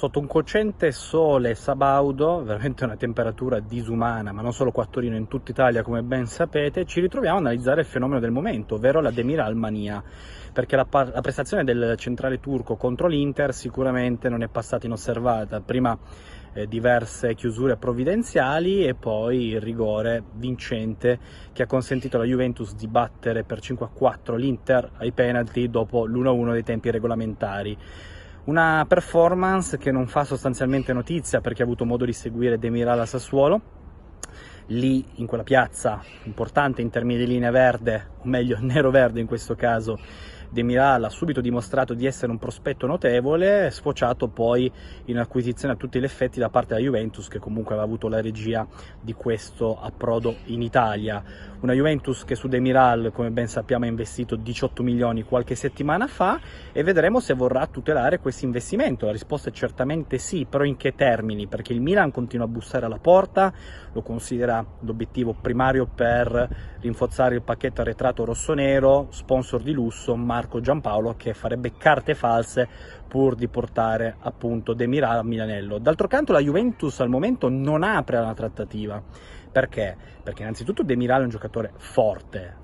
sotto un cocente sole sabaudo, veramente una temperatura disumana, ma non solo qua a Torino, in tutta Italia come ben sapete, ci ritroviamo a analizzare il fenomeno del momento, ovvero la Demiral mania, perché la prestazione del centrale turco contro l'Inter sicuramente non è passata inosservata. Prima diverse chiusure provvidenziali e poi il rigore vincente che ha consentito alla Juventus di battere per 5-4 l'Inter ai penalty dopo l'1-1 dei tempi regolamentari. Una performance che non fa sostanzialmente notizia per chi ha avuto modo di seguire Demiral a Sassuolo. Lì, in quella piazza importante in termini di linea verde, o meglio nero-verde in questo caso, Demiral ha subito dimostrato di essere un prospetto notevole, sfociato poi in acquisizione a tutti gli effetti da parte della Juventus, che comunque aveva avuto la regia di questo approdo in Italia. Una Juventus che su Demiral, come ben sappiamo, ha investito 18 milioni qualche settimana fa, e vedremo se vorrà tutelare questo investimento. La risposta è certamente sì, però in che termini? Perché il Milan continua a bussare alla porta, lo considera l'obiettivo primario per rinforzare il pacchetto arretrato rossonero, sponsor di lusso Marco Giampaolo, che farebbe carte false pur di portare appunto Demiral a Milanello. D'altro canto la Juventus al momento non apre alla trattativa. Perché? Perché innanzitutto Demiral è un giocatore forte,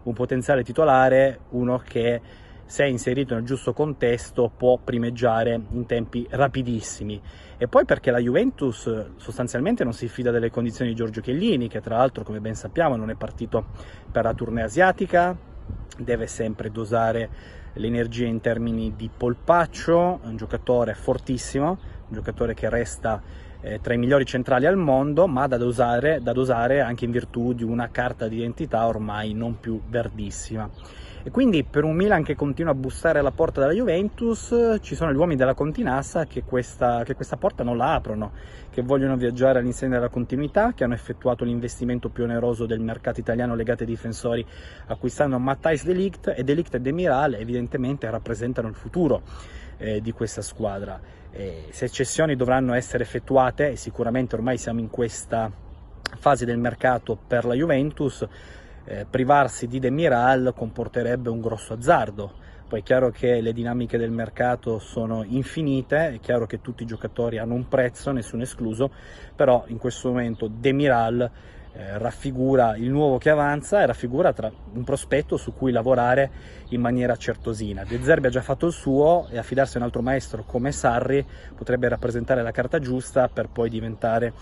un potenziale titolare, uno che se inserito nel giusto contesto può primeggiare in tempi rapidissimi. E poi perché la Juventus sostanzialmente non si fida delle condizioni di Giorgio Chiellini, che tra l'altro, come ben sappiamo, non è partito per la tournée asiatica, deve sempre dosare l'energia in termini di polpaccio, è un giocatore fortissimo, un giocatore che resta tra i migliori centrali al mondo, ma da dosare anche in virtù di una carta d'identità ormai non più verdissima. E quindi per un Milan che continua a bussare alla porta della Juventus, ci sono gli uomini della Continassa che questa porta non la aprono, che vogliono viaggiare all'insegna della continuità, che hanno effettuato l'investimento più oneroso del mercato italiano legato ai difensori, acquistando Matthijs de Ligt, e de Ligt e Demiral evidentemente rappresentano il futuro di questa squadra. Se cessioni dovranno essere effettuate, e sicuramente ormai siamo in questa fase del mercato per la Juventus, privarsi di Demiral comporterebbe un grosso azzardo. Poi è chiaro che le dinamiche del mercato sono infinite, è chiaro che tutti i giocatori hanno un prezzo, nessuno escluso, però in questo momento Demiral raffigura il nuovo che avanza e raffigura un prospetto su cui lavorare in maniera certosina. De Zerbi ha già fatto il suo, e affidarsi a un altro maestro come Sarri potrebbe rappresentare la carta giusta per poi diventare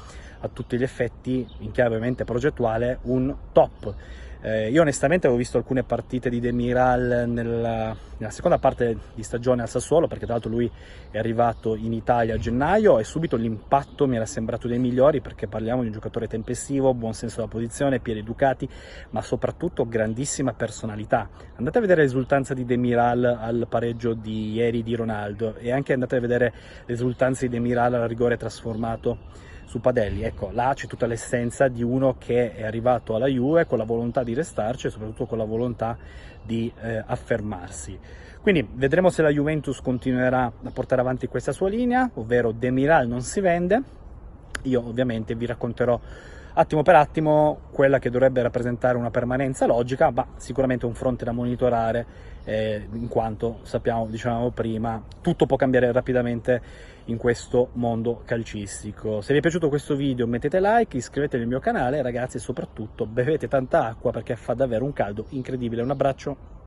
a tutti gli effetti, in chiave ovviamente progettuale, un top. Io onestamente avevo visto alcune partite di Demiral nella seconda parte di stagione al Sassuolo, perché tra l'altro lui è arrivato in Italia a gennaio e subito l'impatto mi era sembrato dei migliori, perché parliamo di un giocatore tempestivo, buon senso della posizione, piedi educati, ma soprattutto grandissima personalità. Andate a vedere l'esultanza di Demiral al pareggio di ieri di Ronaldo, e anche andate a vedere l'esultanza di Demiral al rigore trasformato su Padelli. Ecco, là c'è tutta l'essenza di uno che è arrivato alla Juve con la volontà di restarci e soprattutto con la volontà di affermarsi. Quindi vedremo se la Juventus continuerà a portare avanti questa sua linea, ovvero Demiral non si vende. Io ovviamente vi racconterò attimo per attimo quella che dovrebbe rappresentare una permanenza logica, ma sicuramente un fronte da monitorare, in quanto sappiamo, dicevamo prima, tutto può cambiare rapidamente in questo mondo calcistico. Se vi è piaciuto questo video mettete like, iscrivetevi al mio canale ragazzi, e soprattutto bevete tanta acqua perché fa davvero un caldo incredibile. Un abbraccio.